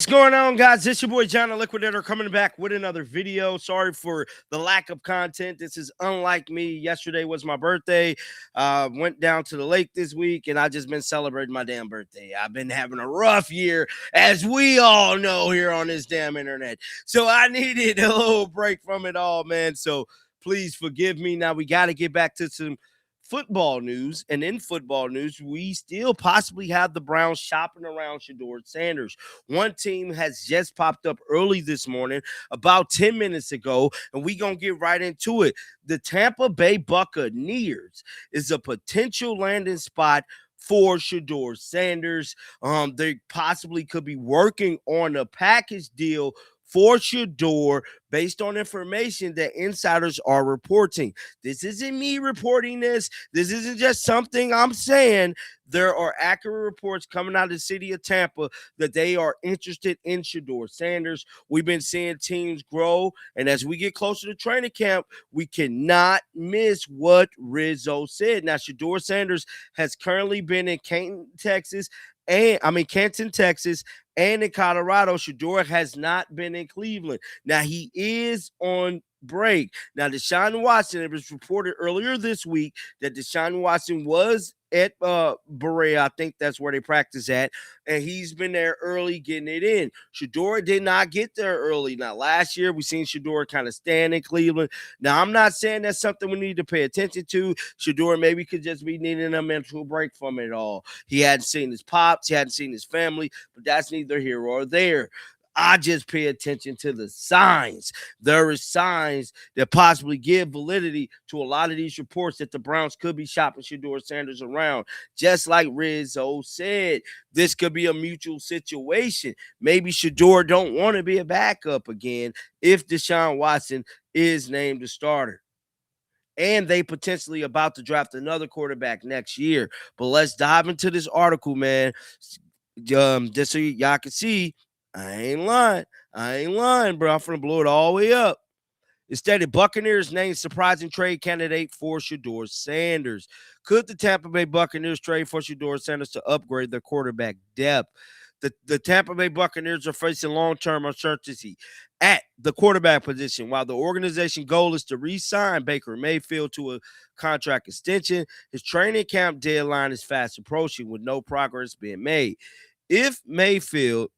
What's going on, guys? This your boy John the Liquidator coming back with another video. Sorry for the lack of content. This is unlike me. Yesterday was my birthday. Went down to the lake this week, and I just been celebrating my damn birthday. I've been having a rough year, as we all know here on this damn internet. So I needed a little break from it all, man. So please forgive me. Now we got to get back to some football news, and in football news, we still possibly have the Browns shopping around Shedeur Sanders. One team has just popped up early this morning, about 10 minutes ago, and we gonna get right into it. The Tampa Bay Buccaneers is a potential landing spot for Shedeur Sanders. They possibly could be working on a package deal for Shedeur based on information that insiders are reporting. This isn't me reporting this. This isn't just something I'm saying. There are accurate reports coming out of the city of Tampa that they are interested in Shedeur Sanders. We've been seeing teams grow, and as we get closer to training camp, we cannot miss what Rizzo said. Now, Shedeur Sanders has currently been in Canton, Texas, and in Colorado. Shedeur has not been in Cleveland. Now, he is on break. Now, Deshaun Watson, it was reported earlier this week that Deshaun Watson was at Berea. I think that's where they practice at, and he's been there early getting it in. Shedeur did not get there early. Now, last year we seen Shedeur kind of stand in Cleveland. Now, I'm not saying that's something we need to pay attention to. Shedeur maybe could just be needing a mental break from it all. He hadn't seen his pops, he hadn't seen his family, but that's neither here or there. I just pay attention to the signs. There is signs that possibly give validity to a lot of these reports that the Browns could be shopping Shedeur Sanders around. Just like Rizzo said, this could be a mutual situation. Maybe Shedeur don't want to be a backup again if Deshaun Watson is named the starter. And they potentially about to draft another quarterback next year. But let's dive into this article, man. Just so y'all can see, I ain't lying, bro. I'm finna blow it all the way up. It stated Buccaneers named surprising trade candidate for Shedeur Sanders. Could the Tampa Bay Buccaneers trade for Shedeur Sanders to upgrade their quarterback depth? The Tampa Bay Buccaneers are facing long-term uncertainty at the quarterback position. While the organization goal is to re-sign Baker Mayfield to a contract extension, his training camp deadline is fast approaching with no progress being made. If Mayfield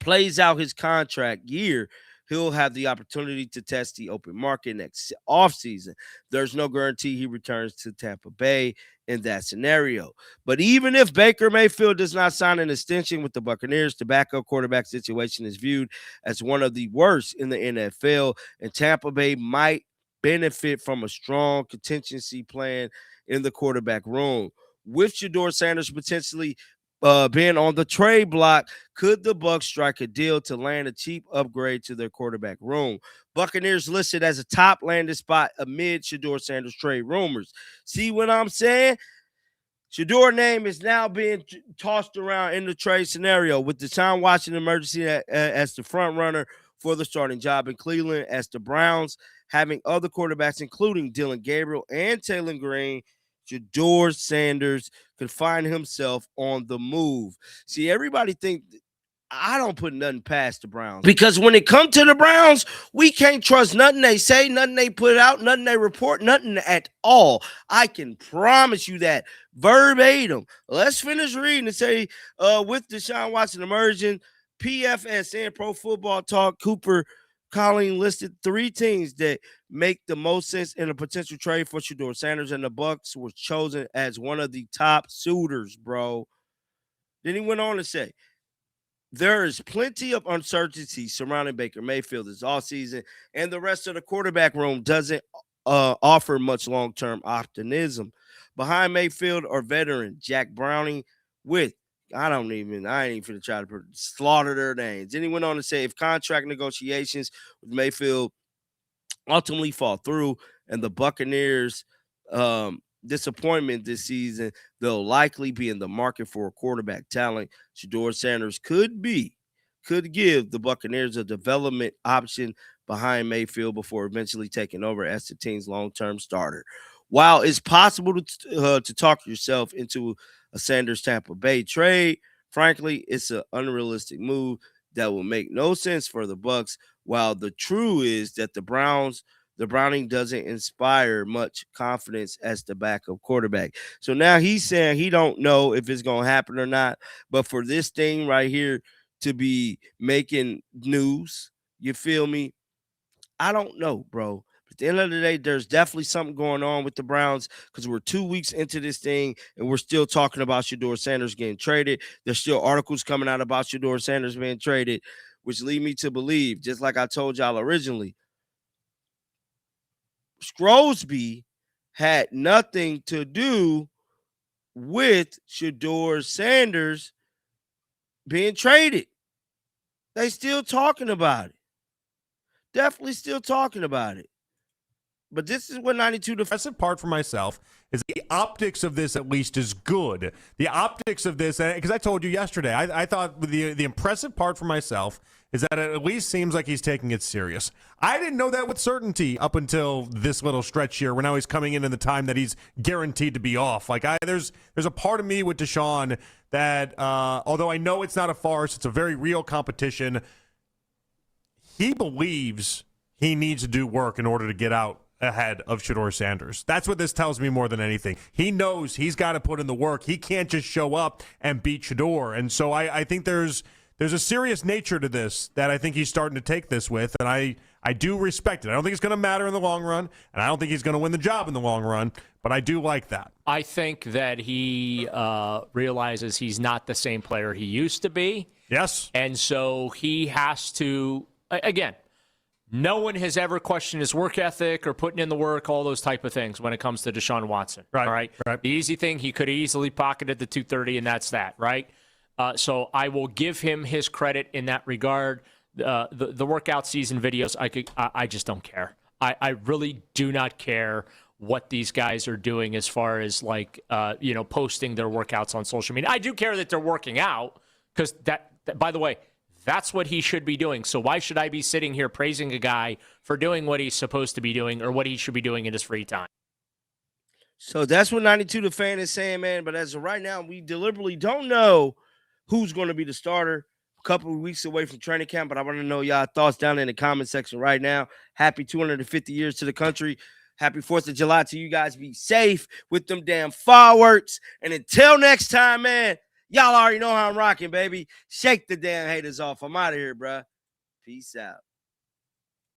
plays out his contract year, he'll have the opportunity to test the open market next offseason. There's no guarantee he returns to Tampa Bay in that scenario. But even if Baker Mayfield does not sign an extension with the Buccaneers, the backup quarterback situation is viewed as one of the worst in the NFL, and Tampa Bay might benefit from a strong contingency plan in the quarterback room. With Shedeur Sanders potentially being on the trade block, could the Bucs strike a deal to land a cheap upgrade to their quarterback room? Buccaneers listed as a top landing spot amid Shedeur Sanders trade rumors. See what I'm saying? Shedeur name is now being tossed around in the trade scenario, with Deshaun Watson emergency as the front runner for the starting job in Cleveland, as the Browns having other quarterbacks, including Dillon Gabriel and Taylor Green. Shedeur Sanders could find himself on the move. See, everybody think I don't put nothing past the Browns, because when it comes to the Browns, we can't trust nothing they say, nothing they put out, nothing they report, nothing at all. I can promise you that verbatim. Let's finish reading and say, with Deshaun Watson emerging, PFS and Pro Football Talk, Cooper Colleen listed three teams that make the most sense in a potential trade for Shedeur Sanders, and the Bucs were chosen as one of the top suitors, bro. Then he went on to say, there is plenty of uncertainty surrounding Baker Mayfield this offseason, and the rest of the quarterback room doesn't offer much long-term optimism. Behind Mayfield are veteran Jack Browning with I ain't even going to try to slaughter their names. Then he went on to say, if contract negotiations with Mayfield ultimately fall through and the Buccaneers disappointment this season, they'll likely be in the market for a quarterback talent. Shedeur Sanders could give the Buccaneers a development option behind Mayfield before eventually taking over as the team's long-term starter. While it's possible to talk yourself into a Sanders Tampa Bay trade, frankly, it's an unrealistic move. that will make no sense for the Bucs. While the true is that the Browning doesn't inspire much confidence as the backup quarterback. So now he's saying he don't know if it's going to happen or not. But for this thing right here to be making news, you feel me? I don't know, bro. At the end of the day, there's definitely something going on with the Browns because we're 2 weeks into this thing and we're still talking about Shedeur Sanders getting traded. There's still articles coming out about Shedeur Sanders being traded, which lead me to believe, just like I told y'all originally, Scrosby had nothing to do with Shedeur Sanders being traded. They still talking about it. Definitely still talking about it. But this is what 92 The impressive part for myself is the optics of this at least is good. The optics of this, because I told you yesterday, I thought the impressive part for myself is that it at least seems like he's taking it serious. I didn't know that with certainty up until this little stretch here where now he's coming in the time that he's guaranteed to be off. Like there's a part of me with Deshaun that, although I know it's not a farce, it's a very real competition, he believes he needs to do work in order to get out ahead of Shedeur Sanders. That's what this tells me more than anything. He knows he's got to put in the work. He can't just show up and beat Shedeur. And so I think there's a serious nature to this that I think he's starting to take this with, and I do respect it. I don't think it's going to matter in the long run, and I don't think he's going to win the job in the long run, but I do like that. I think that he realizes he's not the same player he used to be. Yes. And so he has to, again, no one has ever questioned his work ethic or putting in the work, all those type of things when it comes to Deshaun Watson. Right. All right. The easy thing, he could easily pocketed the 230, and that's that, right? So I will give him his credit in that regard. The workout season videos, I just don't care. I really do not care what these guys are doing as far as posting their workouts on social media. I do care that they're working out because that, by the way, that's what he should be doing. So why should I be sitting here praising a guy for doing what he's supposed to be doing or what he should be doing in his free time? So that's what 92 The Fan is saying, man. But as of right now, we deliberately don't know who's going to be the starter. A couple of weeks away from training camp, but I want to know y'all thoughts down in the comment section right now. Happy 250 years to the country. Happy 4th of July to you guys. Be safe with them damn fireworks. And until next time, man, y'all already know how I'm rocking, baby. Shake the damn haters off. I'm out of here, bruh. Peace out.